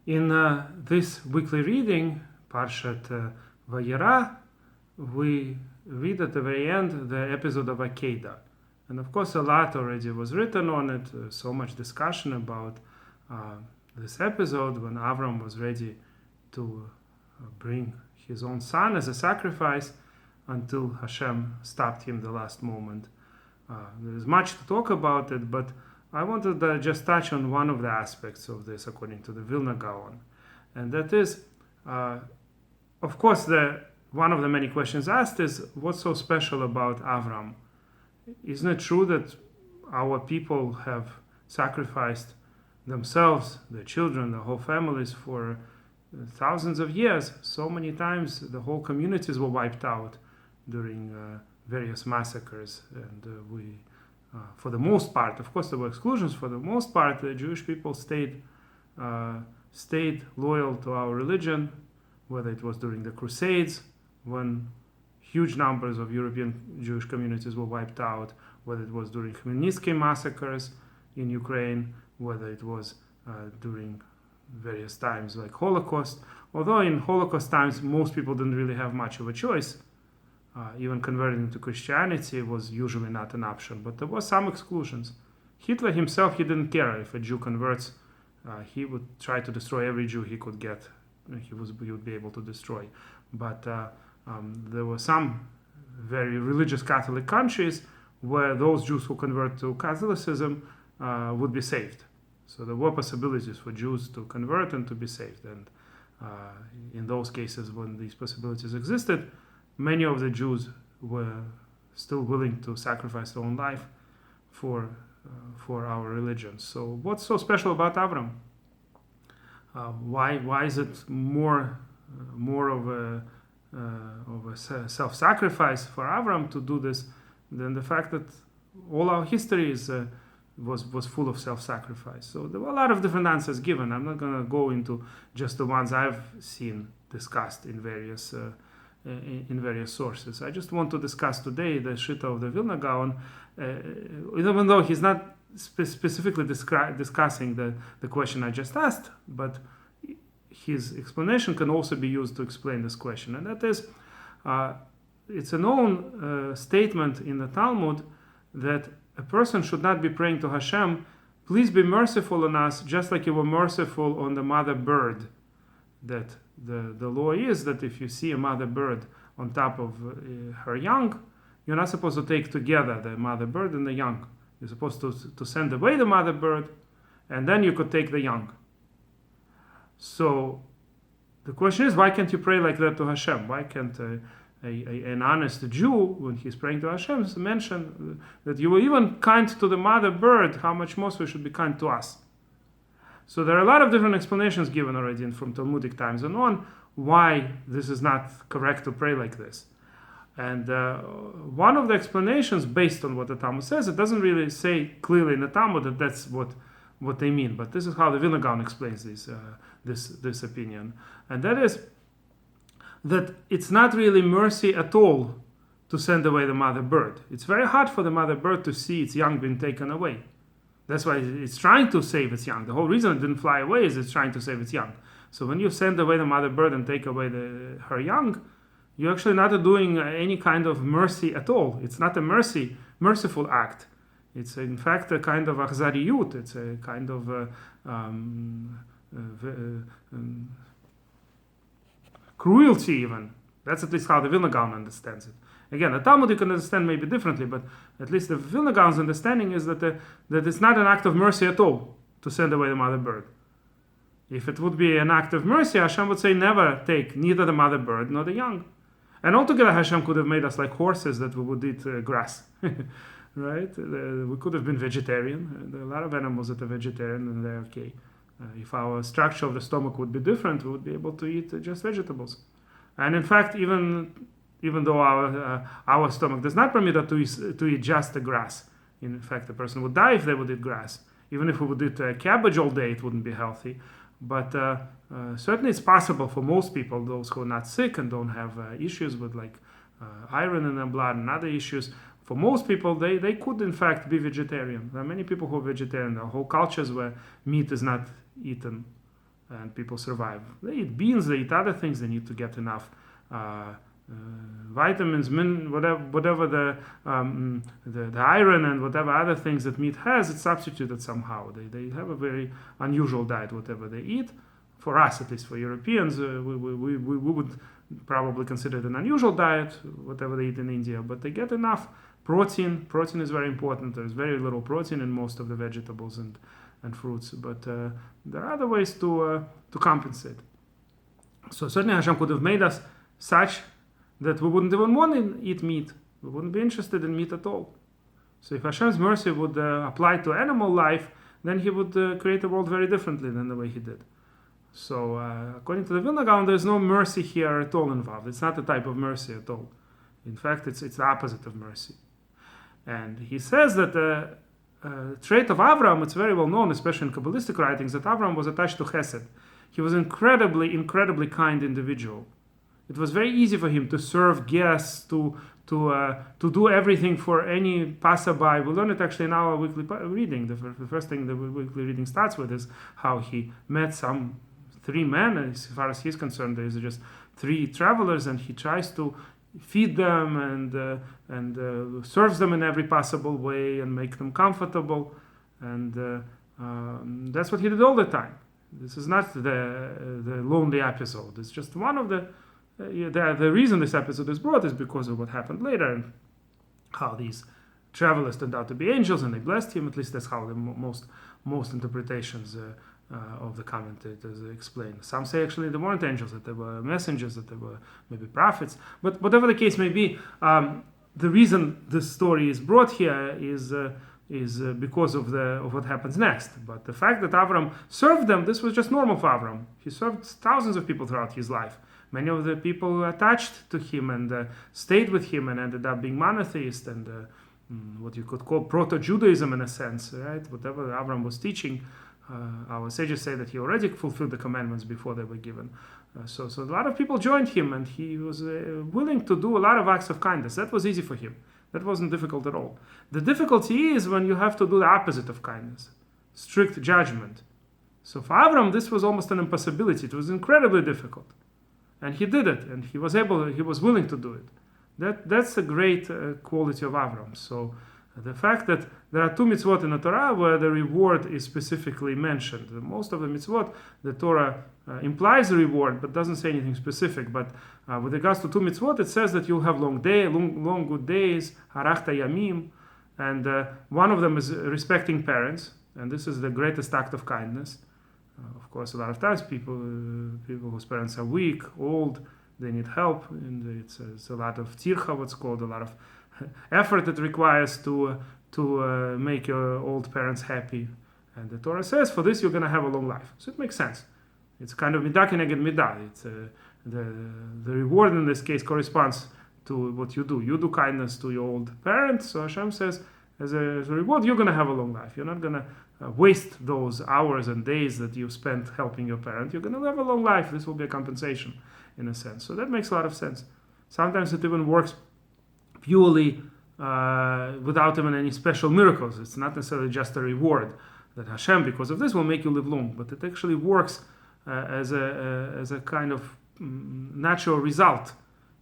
In this weekly reading, Parshat Vayera, we read at the very end the episode of Akeida. And of course, a lot already was written on it, so much discussion about this episode when Avraham was ready to bring his own son as a sacrifice until Hashem stopped him the last moment. There is much to talk about it, but I wanted to just touch on one of the aspects of this according to the Vilna Gaon. And that is, of course, one of the many questions asked is, what's so special about Avraham? Isn't it true that our people have sacrificed themselves, their children, their whole families for thousands of years? So many times the whole communities were wiped out during various massacres, and for the most part, of course there were exclusions, for the most part the Jewish people stayed loyal to our religion, whether it was during the Crusades, when huge numbers of European Jewish communities were wiped out, whether it was during Khmelnytsky massacres in Ukraine, whether it was during various times like Holocaust. Although in Holocaust times most people didn't really have much of a choice. Even converting to Christianity was usually not an option, but there were some exclusions. Hitler himself, he didn't care if a Jew converts. He would try to destroy every Jew he could get. He would be able to destroy. But there were some very religious Catholic countries where those Jews who convert to Catholicism would be saved. So there were possibilities for Jews to convert and to be saved. And in those cases, when these possibilities existed, many of the Jews were still willing to sacrifice their own life for our religion. So what's so special about Avraham? Why is it more of a self-sacrifice for Avraham to do this than the fact that all our history was full of self-sacrifice? So there were a lot of different answers given. I'm not going to go into just the ones I've seen discussed in various sources. I just want to discuss today the Shita of the Vilna Gaon, even though he's not specifically discussing the question I just asked, but his explanation can also be used to explain this question. And that is, it's a known statement in the Talmud that a person should not be praying to Hashem, please be merciful on us, just like you were merciful on the mother bird. That the law is that if you see a mother bird on top of her young, you're not supposed to take together the mother bird and the young. You're supposed to send away the mother bird, and then you could take the young. So the question is, why can't you pray like that to Hashem? Why can't an honest Jew, when he's praying to Hashem, mention that you were even kind to the mother bird, how much more so you should be kind to us? So there are a lot of different explanations given already from Talmudic times and on why this is not correct to pray like this. And one of the explanations, based on what the Talmud says, it doesn't really say clearly in the Talmud that that's what they mean, but this is how the Vilna Gaon explains this opinion. And that is that it's not really mercy at all to send away the mother bird. It's very hard for the mother bird to see its young being taken away. That's why it's trying to save its young. The whole reason it didn't fly away is it's trying to save its young. So when you send away the mother bird and take away her young, you're actually not doing any kind of mercy at all. It's not a merciful act. It's in fact a kind of achzariyut. It's a kind of cruelty even. That's at least how the Vilna Gaon understands it. Again, the Talmud you can understand maybe differently, but at least the Vilna Gaon's understanding is that it's not an act of mercy at all to send away the mother bird. If it would be an act of mercy, Hashem would say never take neither the mother bird nor the young. And altogether Hashem could have made us like horses that we would eat grass. Right? We could have been vegetarian. There are a lot of animals that are vegetarian and they're okay. If our structure of the stomach would be different, we would be able to eat just vegetables. And in fact, even though our stomach does not permit us to eat just the grass. In fact, the person would die if they would eat grass. Even if we would eat cabbage all day, it wouldn't be healthy. But certainly it's possible for most people, those who are not sick and don't have issues with like iron in their blood and other issues, for most people, they could in fact be vegetarian. There are many people who are vegetarian. There are whole cultures where meat is not eaten. and people survive. They eat beans, they eat other things, they need to get enough vitamins, whatever the iron and whatever other things that meat has, it's substituted somehow. They have a very unusual diet, whatever they eat. For us, at least for Europeans, we would probably consider it an unusual diet, whatever they eat in India, but they get enough protein. Protein is very important. There's very little protein in most of the vegetables and fruits, but there are other ways to compensate. So certainly Hashem could have made us such that we wouldn't even want to eat meat. We wouldn't be interested in meat at all. So if Hashem's mercy would apply to animal life, then he would create the world very differently than the way he did. So according to the Vilna Gaon, there's no mercy here at all involved. It's not a type of mercy at all. In fact, it's the opposite of mercy. And he says that the trait of Avraham, it's very well known, especially in Kabbalistic writings, that Avraham was attached to Chesed. He was an incredibly kind individual. It was very easy for him to serve guests, to do everything for any passerby. We learn it actually in our weekly reading. The first thing the weekly reading starts with is how he met some 3 men, and as far as he's concerned, there's just 3 travelers, and he tries to feed them and serves them in every possible way and make them comfortable. And that's what he did all the time. This is not the lonely episode. It's just one of the reason this episode is brought is because of what happened later and how these travelers turned out to be angels and they blessed him. At least that's how the most interpretations of the commentators explain. Some say actually they weren't angels, that they were messengers, that they were maybe prophets. But whatever the case may be, the reason this story is brought here is because of what happens next. But the fact that Avraham served them, this was just normal for Avraham. He served thousands of people throughout his life. Many of the people attached to him and stayed with him and ended up being monotheist and what you could call proto-Judaism in a sense, right? Whatever Avraham was teaching, our sages say that he already fulfilled the commandments before they were given. So a lot of people joined him, and he was willing to do a lot of acts of kindness. That was easy for him. That wasn't difficult at all. The difficulty is when you have to do the opposite of kindness, strict judgment. So for Avraham, this was almost an impossibility. It was incredibly difficult. And he did it, and he was willing to do it. That's a great quality of Avraham. So the fact that there are 2 mitzvot in the Torah where the reward is specifically mentioned. Most of the mitzvot, the Torah implies a reward, but doesn't say anything specific. But with regards to 2 mitzvot, it says that you'll have long good days, harachta yamim, and one of them is respecting parents, and this is the greatest act of kindness. Of course, a lot of times people whose parents are weak, old, they need help, and it's a lot of tircha, what's called, a lot of effort it requires to make your old parents happy. And the Torah says, for this you're going to have a long life. So it makes sense. It's kind of midah keneged midah. It's the reward in this case corresponds to what you do. You do kindness to your old parents, so Hashem says, as a reward, you're going to have a long life. You're not going to waste those hours and days that you spent helping your parent. You're going to have a long life. This will be a compensation, in a sense. So that makes a lot of sense. Sometimes it even works purely without even any special miracles. It's not necessarily just a reward that Hashem, because of this, will make you live long. But it actually works as a kind of natural result,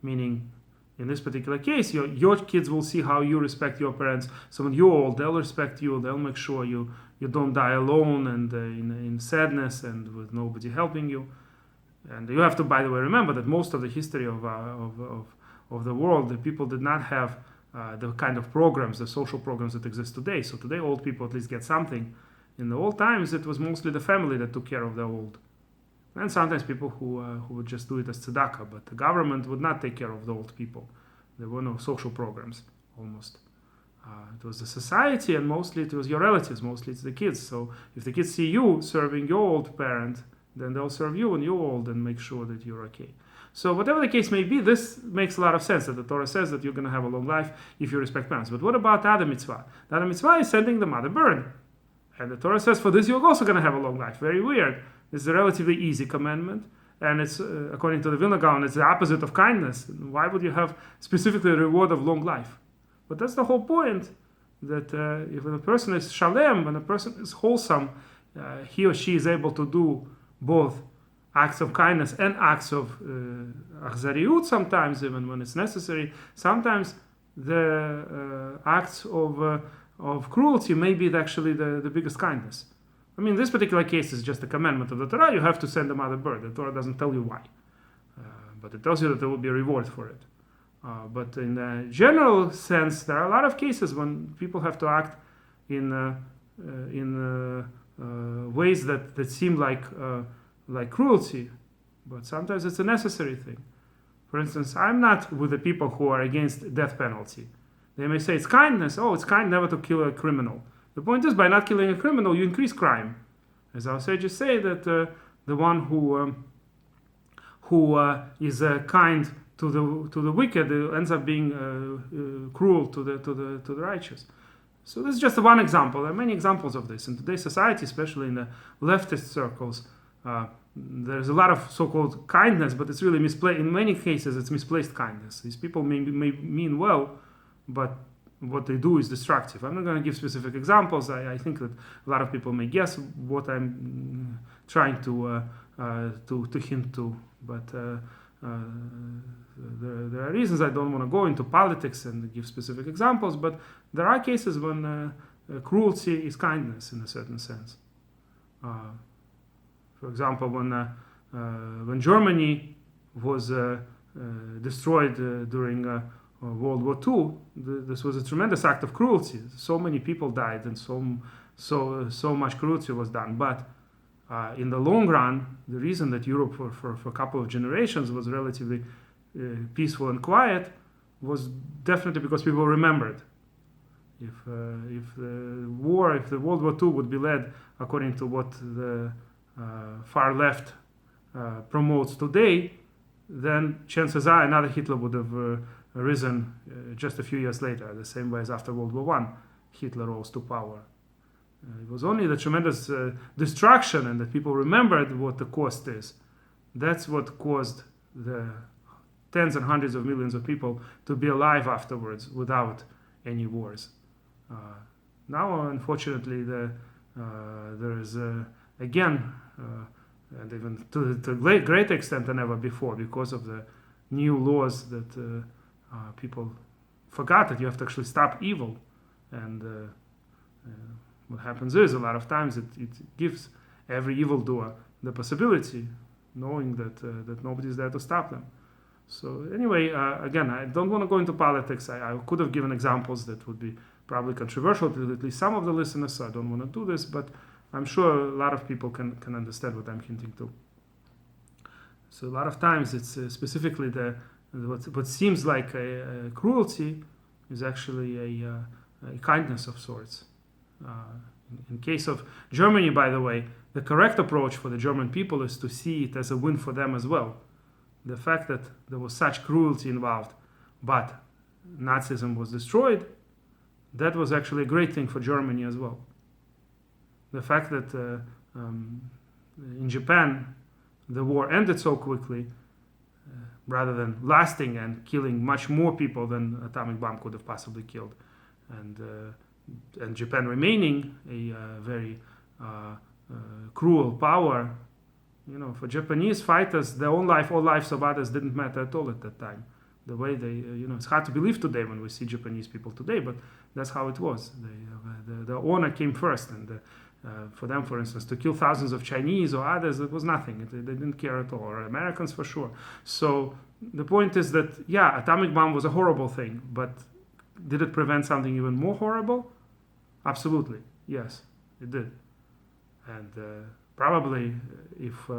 meaning in this particular case, your kids will see how you respect your parents. So when you're old, they'll respect you. They'll make sure you don't die alone and in sadness and with nobody helping you. And you have to, by the way, remember that most of the history of the world, the people did not have the kind of programs, the social programs that exist today. So today, old people at least get something. In the old times, it was mostly the family that took care of the old. And sometimes people who would just do it as tzedakah, but the government would not take care of the old people. There were no social programs, almost. It was the society, and mostly it was your relatives, mostly it's the kids. So if the kids see you serving your old parent, then they'll serve you when you're old and make sure that you're okay. So whatever the case may be, this makes a lot of sense, that the Torah says that you're going to have a long life if you respect parents. But what about the other mitzvah? The other mitzvah is sending the mother bird. And the Torah says for this you're also going to have a long life. Very weird. It's a relatively easy commandment, and it's according to the Vilna Gaon, it's the opposite of kindness. Why would you have specifically a reward of long life? But that's the whole point, that if a person is shalem, when a person is wholesome, he or she is able to do both acts of kindness and acts of achzariut sometimes, even when it's necessary. Sometimes the acts of cruelty may be actually the biggest kindness. I mean, this particular case is just a commandment of the Torah. You have to send a mother bird. The Torah doesn't tell you why. But it tells you that there will be a reward for it. But in a general sense, there are a lot of cases when people have to act in ways that seem like cruelty, but sometimes it's a necessary thing. For instance, I'm not with the people who are against death penalty. They may say it's kindness. Oh, it's kind never to kill a criminal. The point is, by not killing a criminal, you increase crime. As our sages say, that the one who is kind to the wicked ends up being cruel to the righteous. So this is just one example. There are many examples of this in today's society, especially in the leftist circles. There's a lot of so-called kindness, but it's really misplaced. In many cases, it's misplaced kindness. These people may mean well, but what they do is destructive. I'm not going to give specific examples. I think that a lot of people may guess what I'm trying to hint to, but there are reasons I don't want to go into politics and give specific examples, but there are cases when cruelty is kindness in a certain sense. For example, when Germany was destroyed during World War II, this was a tremendous act of cruelty. So many people died, and so much cruelty was done. But in the long run, the reason that Europe for a couple of generations was relatively peaceful and quiet was definitely because people remembered. If the World War II would be led according to what the far left promotes today, then chances are another Hitler would have arisen just a few years later, the same way as after World War I, Hitler rose to power. It was only the tremendous destruction and that people remembered what the cost is. That's what caused the tens and hundreds of millions of people to be alive afterwards without any wars. Now, unfortunately, there is again, and even to a greater extent than ever before, because of the new laws that people forgot that you have to actually stop evil. And what happens is, a lot of times it gives every evildoer the possibility, knowing that nobody's there to stop them. So anyway, again, I don't want to go into politics. I could have given examples that would be probably controversial to at least some of the listeners, so I don't want to do this, but I'm sure a lot of people can understand what I'm hinting to. So a lot of times it's specifically what seems like a cruelty is actually a kindness of sorts. In case of Germany, by the way, the correct approach for the German people is to see it as a win for them as well. The fact that there was such cruelty involved, but Nazism was destroyed, that was actually a great thing for Germany as well. The fact that in Japan the war ended so quickly, rather than lasting and killing much more people than atomic bomb could have possibly killed, and Japan remaining a very cruel power, for Japanese fighters, their own life, all lives of others didn't matter at all at that time. The way they, it's hard to believe today when we see Japanese people today, but that's how it was. The honor came first, and for them, for instance, to kill thousands of Chinese or others, it was nothing. They didn't care at all, or Americans for sure. So the point is that, yeah, atomic bomb was a horrible thing, but did it prevent something even more horrible? Absolutely, yes, it did. And probably if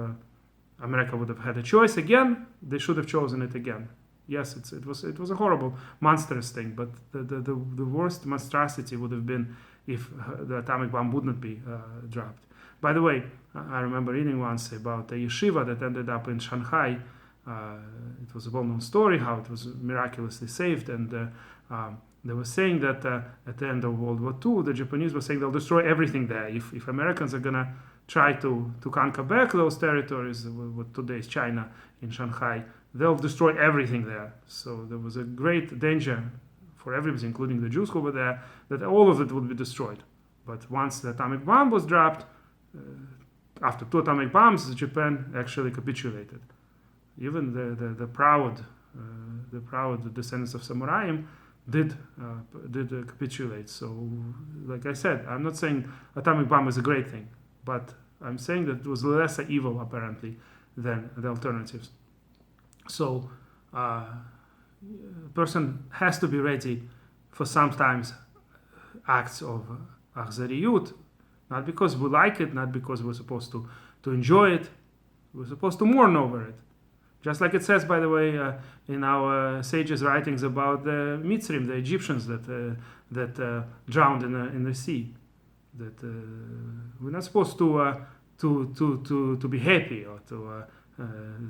America would have had a choice again, they should have chosen it again. Yes, it was a horrible, monstrous thing, but the worst monstrosity would have been if the atomic bomb would not be dropped. By the way, I remember reading once about a yeshiva that ended up in Shanghai. It was a well-known story how it was miraculously saved, and they were saying that at the end of World War II, the Japanese were saying they'll destroy everything there. If Americans are going to try to conquer back those territories, what today is China, in Shanghai, they'll destroy everything there. So there was a great danger for everybody, including the Jews who were there, that all of it would be destroyed. But once the atomic bomb was dropped, after 2 atomic bombs, Japan actually capitulated. Even the proud descendants of samurai did capitulate. So, like I said, I'm not saying atomic bomb is a great thing, but I'm saying that it was lesser evil apparently than the alternatives. So, a person has to be ready for sometimes acts of achzariyut, not because we like it, not because we're supposed to enjoy it. We're supposed to mourn over it. Just like it says, by the way, in our sages' writings about the Mitzrim, the Egyptians that drowned in the sea. That we're not supposed to be happy or to.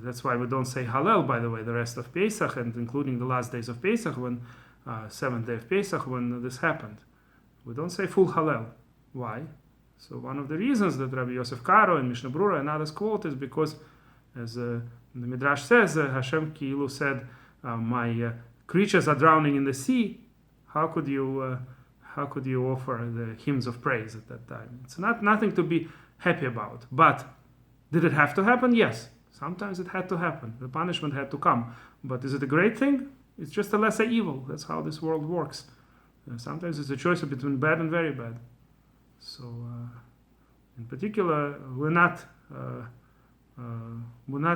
That's why we don't say Hallel, by the way, the rest of Pesach, and including the last days of Pesach, when 7th day of Pesach, when this happened. We don't say full Hallel. Why? So one of the reasons that Rabbi Yosef Karo and Mishnah Brura and others quote is because, as the Midrash says, Hashem Ki'ilu said, my creatures are drowning in the sea. How could you offer the hymns of praise at that time? It's nothing to be happy about. But did it have to happen? Yes. Sometimes it had to happen. The punishment had to come. But is it a great thing? It's just a lesser evil. That's how this world works. Sometimes it's a choice between bad and very bad. So, in particular, we're not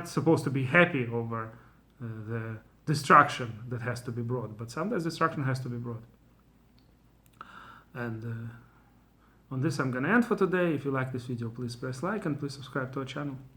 supposed to be happy over the destruction that has to be brought. But sometimes destruction has to be brought. And on this, I'm going to end for today. If you like this video, please press like and please subscribe to our channel.